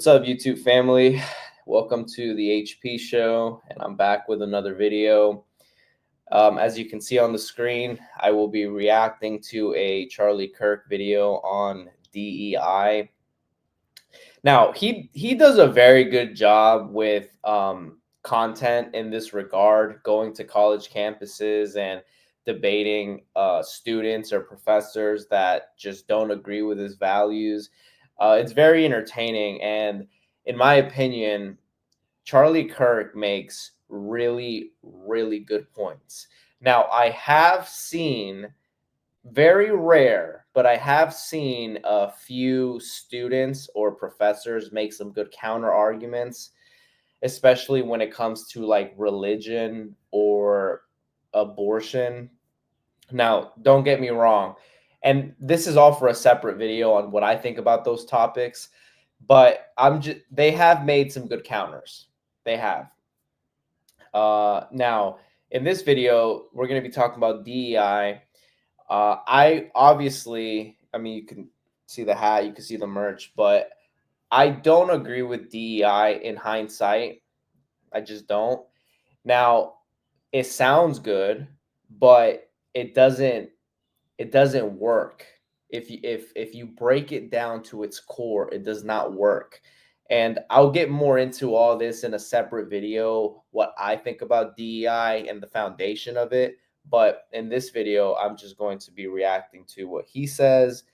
What's up, YouTube family? Welcome to the HP show, and I'm back with another video. As you can see on the screen, I will be reacting to a Charlie Kirk video on DEI. Now, he does a very good job with content in this regard, going to college campuses and debating students or professors that just don't agree with his values. It's very entertaining, and in my opinion, Charlie Kirk makes really, really good points. Now, I have seen, very rare, but I have seen a few students or professors make some good counter arguments, especially when it comes to like religion or abortion. Now, don't get me wrong, and this is all for a separate video on what I think about those topics, but they have made some good counters. They have. Now, in this video, we're going to be talking about DEI. I obviously, I mean, you can see the hat, you can see the merch, but I don't agree with DEI in hindsight. I just don't. Now, it sounds good, but it doesn't work. If you break it down to its core, it does not work. And I'll get more into all this in a separate video, what I think about DEI and the foundation of it. But in this video, I'm just going to be reacting to what he says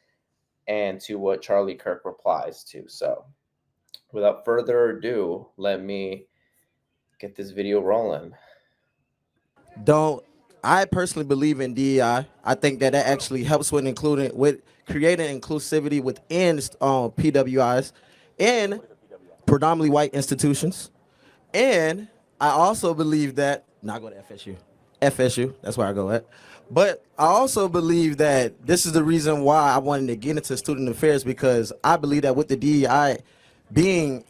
and to what Charlie Kirk replies to. So without further ado, let me get this video rolling. Don't I personally believe in DEI. I think that actually helps with creating inclusivity within PWIs and predominantly white institutions. And I also believe that not go to FSU. That's where I go at. But I also believe that this is the reason why I wanted to get into student affairs, because I believe that with the DEI being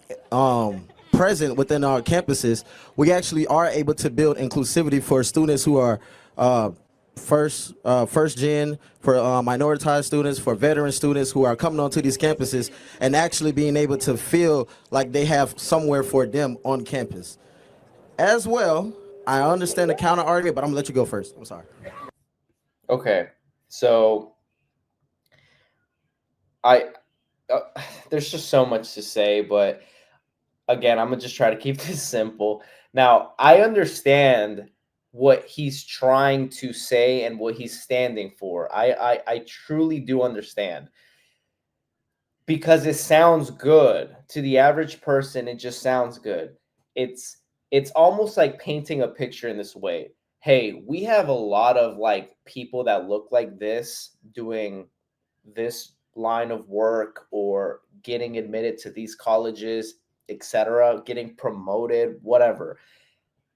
present within our campuses, we actually are able to build inclusivity for students who are first gen, for minoritized students, for veteran students who are coming onto these campuses and actually being able to feel like they have somewhere for them on campus. As well, I understand the counter argument, but I'm gonna let you go first. I'm sorry. Okay, so I there's just so much to say, but again, I'm gonna just try to keep this simple. Now, I understand what he's trying to say and what he's standing for. I truly do understand, because it sounds good to the average person. It just sounds good. It's it's almost like painting a picture in this way. Hey, we have a lot of like people that look like this doing this line of work or getting admitted to these colleges, etc., getting promoted, whatever.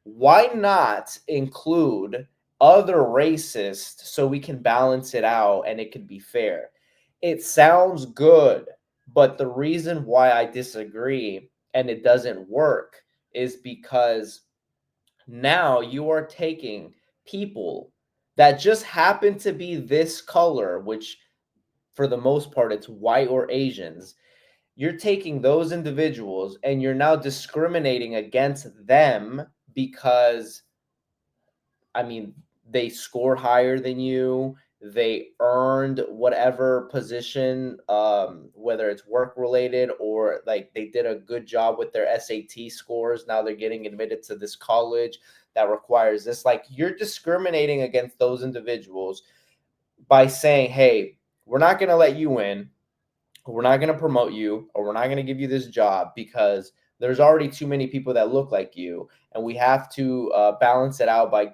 Why not include other racists so we can balance it out and it can be fair? It sounds good, but the reason why I disagree and it doesn't work is because now you are taking people that just happen to be this color, which for the most part it's white or Asians. You're taking those individuals and you're now discriminating against them because, I mean, they scored higher than you. They earned whatever position, whether it's work related or like they did a good job with their SAT scores. Now they're getting admitted to this college that requires this. Like, you're discriminating against those individuals by saying, hey, we're not going to let you in, we're not going to promote you, or we're not going to give you this job because there's already too many people that look like you, and we have to balance it out by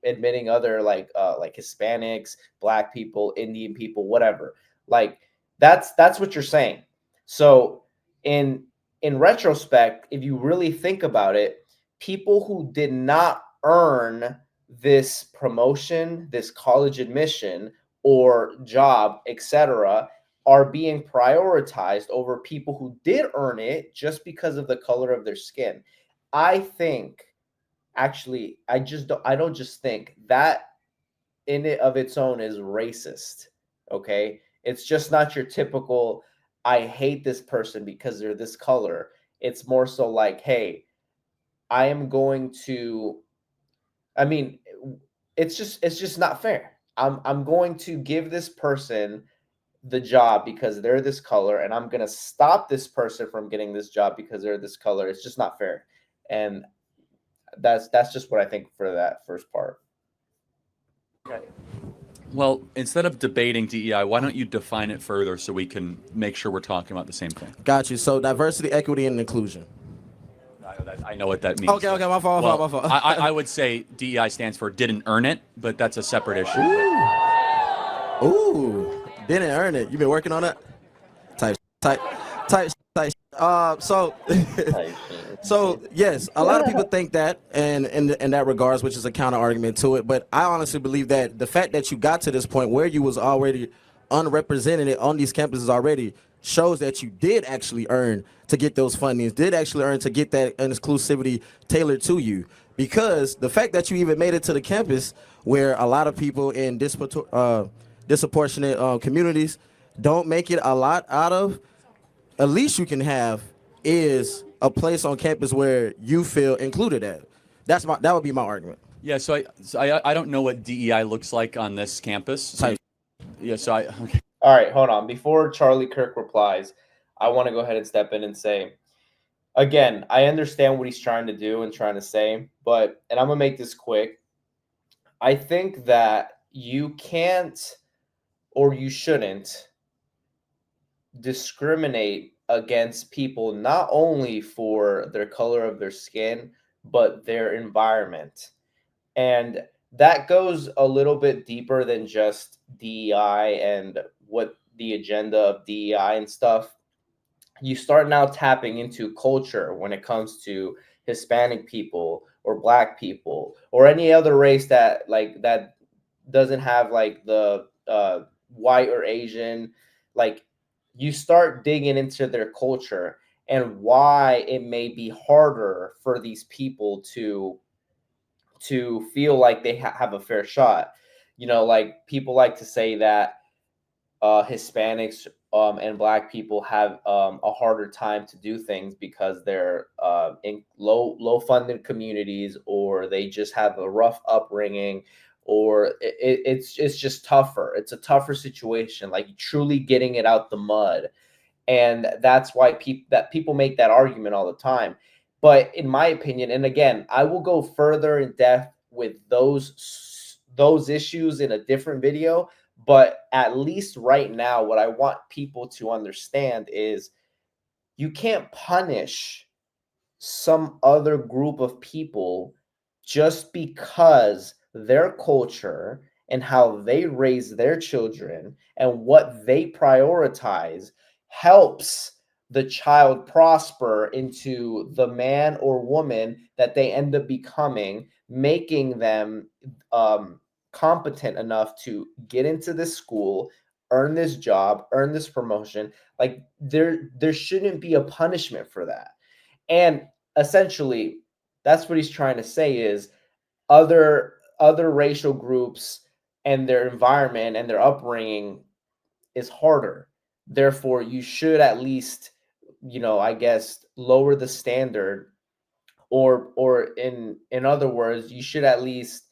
admitting other like Hispanics, Black people, Indian people, whatever. Like, that's what you're saying. So in retrospect, if you really think about it, people who did not earn this promotion, this college admission or job, etc., are being prioritized over people who did earn it just because of the color of their skin. I think, actually, I don't just think that in it of its own is racist. Okay? It's just not your typical I hate this person because they're this color. It's more so like, hey, I am going to, I mean, it's just not fair. I'm going to give this person the job because they're this color, and I'm going to stop this person from getting this job because they're this color. It's just not fair. And that's just what I think for that first part. Well, instead of debating DEI, why don't you define it further so we can make sure we're talking about the same thing? Got you. So diversity, equity, and inclusion. I know what that means. Okay, my fault, Well, my fault. I would say DEI stands for didn't earn it, but that's a separate issue. Ooh, didn't earn it. You been working on it? Type. So, so yes, a lot of people think that, and in that regards, which is a counter argument to it. But I honestly believe that the fact that you got to this point where you was already unrepresented on these campuses already shows that you did actually earn to get those fundings, did actually earn to get that exclusivity tailored to you. Because the fact that you even made it to the campus where a lot of people in disproportionate communities don't make it a lot out of, at least you can have is a place on campus where you feel included at. That would be my argument. Yeah, so I don't know what DEI looks like on this campus. So, yeah, so okay. All right, hold on. Before Charlie Kirk replies, I want to go ahead and step in and say, again, I understand what he's trying to do and trying to say, but, and I'm going to make this quick. I think that you can't, or you shouldn't, discriminate against people not only for their color of their skin, but their environment. And that goes a little bit deeper than just DEI and what the agenda of DEI and stuff. You start now tapping into culture when it comes to Hispanic people or Black people or any other race that that doesn't have like the white or Asian. Like, you start digging into their culture and why it may be harder for these people to feel like they have a fair shot. Like, people like to say that Hispanics and Black people have a harder time to do things because they're in low funded communities, or they just have a rough upbringing, or it's just tougher. It's a tougher situation, like truly getting it out the mud. And that's why people make that argument all the time. But in my opinion, and again, I will go further in depth with those issues in a different video, but at least right now, what I want people to understand is you can't punish some other group of people just because their culture and how they raise their children and what they prioritize helps the child prosper into the man or woman that they end up becoming, making them competent enough to get into this school, earn this job, earn this promotion. Like, there shouldn't be a punishment for that. And essentially, that's what he's trying to say is other racial groups and their environment and their upbringing is harder. Therefore, you should at least, I guess, lower the standard, or in other words, you should at least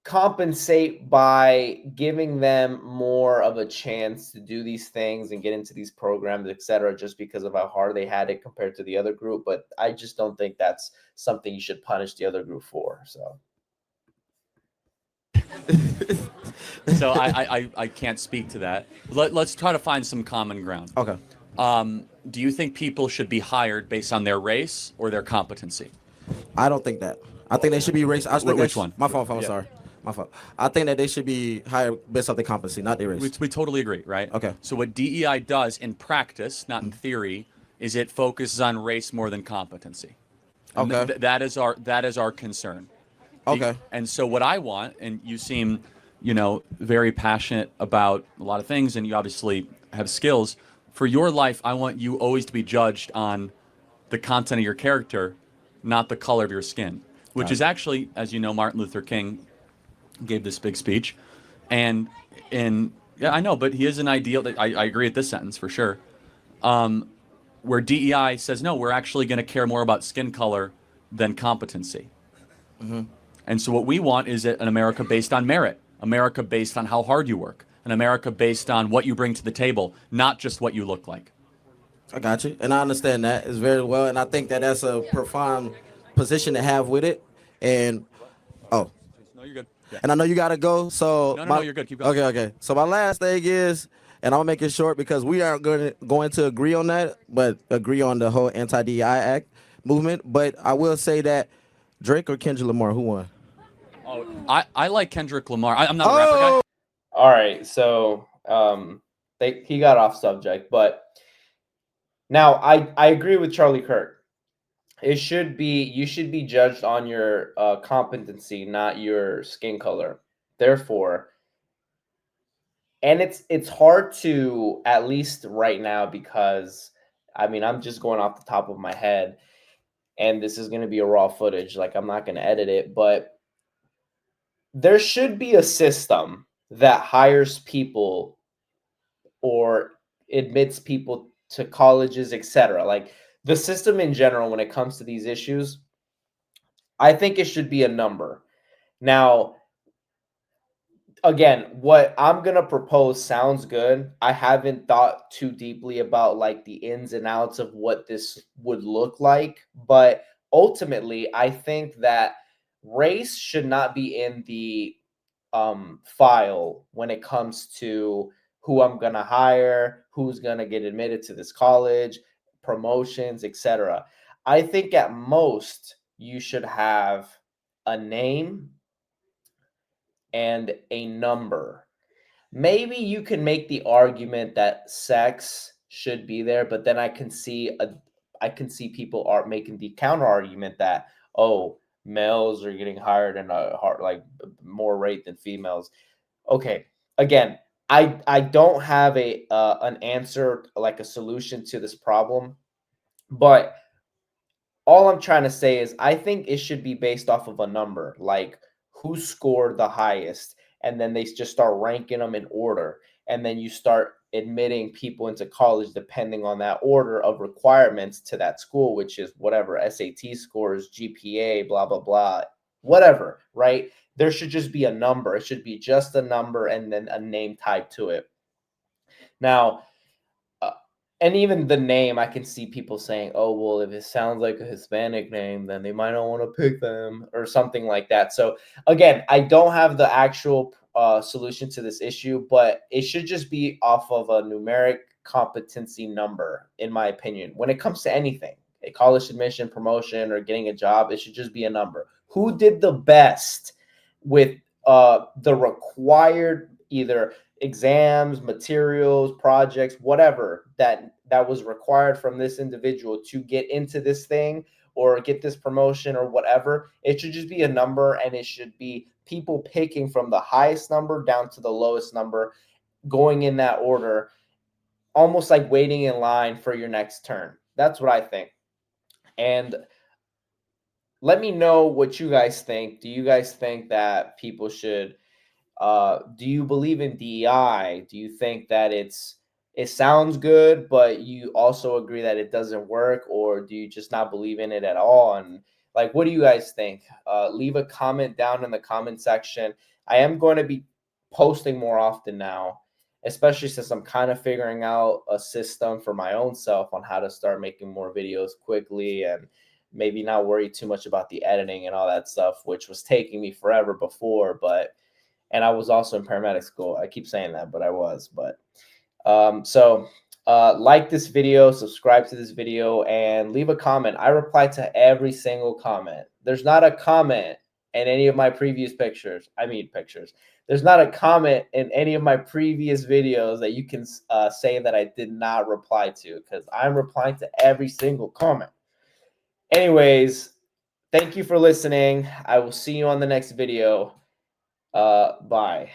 compensate by giving them more of a chance to do these things and get into these programs, etc., just because of how hard they had it compared to the other group. But I just don't think that's something you should punish the other group for. So I can't speak to that. Let's try to find some common ground. Okay. Do you think people should be hired based on their race or their competency? I don't think that. I think they should be race. Which one? My fault. I'm sorry. My fault. I think that they should be hired based off their competency, not their race. We totally agree, right? Okay. So what DEI does in practice, not in theory, is it focuses on race more than competency. And Okay. That is our concern. Okay. And so what I want, and you seem, very passionate about a lot of things, and you obviously have skills. For your life, I want you always to be judged on the content of your character, not the color of your skin, which is actually, as you know, Martin Luther King gave this big speech, and yeah, I know, but he is an ideal. I agree with this sentence for sure. where DEI says, no, we're actually going to care more about skin color than competency. And so what we want is an America based on merit, America based on how hard you work, an America based on what you bring to the table, not just what you look like. I got you, and I understand that is very well, and I think that that's a profound position to have with it. And oh, No, you're good. Yeah. and I know you gotta go. So No, you're good. Keep going. Okay. So my last thing is, and I'll make it short because we aren't going to agree on that, but agree on the whole anti-DEI act movement. But I will say that Drake or Kendrick Lamar, who won? Oh, I like Kendrick Lamar. I'm not a rapper guy. All right, so he got off subject, but now I agree with Charlie Kirk. You should be judged on your competency, not your skin color. Therefore, and it's hard to, at least right now, because I mean I'm just going off the top of my head, and this is going to be a raw footage. Like, I'm not going to edit it, but there should be a system that hires people or admits people to colleges, etc. Like, the system in general, when it comes to these issues, I think it should be a number. Now, again, what I'm going to propose sounds good. I haven't thought too deeply about like the ins and outs of what this would look like, but ultimately, I think that race should not be in the file when it comes to who I'm going to hire, who's going to get admitted to this college, promotions, etc. I think at most you should have a name and a number. Maybe you can make the argument that sex should be there, but then I can see people are making the counter argument that, oh, males are getting hired in a hard, like, more rate than females. Okay, again, I don't have an answer, like a solution to this problem, but all I'm trying to say is I think it should be based off of a number, like who scored the highest, and then they just start ranking them in order, and then you start admitting people into college depending on that order of requirements to that school, which is whatever SAT scores, GPA, blah blah blah, whatever, right? There should just be a number. It should be just a number and then a name tied to it. Now, and even the name, I can see people saying, oh, well, if it sounds like a Hispanic name, then they might not want to pick them or something like that. So again, I don't have the actual solution to this issue, but it should just be off of a numeric competency number, in my opinion. When it comes to anything, a college admission, promotion, or getting a job, it should just be a number. Who did the best with the required either exams, materials, projects, whatever that was required from this individual to get into this thing or get this promotion or whatever. It should just be a number, and it should be people picking from the highest number down to the lowest number, going in that order, almost like waiting in line for your next turn. That's what I think. And let me know what you guys think. Do you guys think that people should do you believe in DEI? Do you think that it sounds good, but you also agree that it doesn't work, or do you just not believe in it at all? And like, what do you guys think? Leave a comment down in the comment section. I am going to be posting more often now, especially since I'm kind of figuring out a system for my own self on how to start making more videos quickly and maybe not worry too much about the editing and all that stuff, which was taking me forever before. And I was also in paramedic school. I keep saying that, but I was. But like this video, subscribe to this video, and leave a comment. I reply to every single comment. There's not a comment in any of my previous pictures. There's not a comment in any of my previous videos that you can say that I did not reply to, because I'm replying to every single comment. Anyways, thank you for listening. I will see you on the next video. Bye.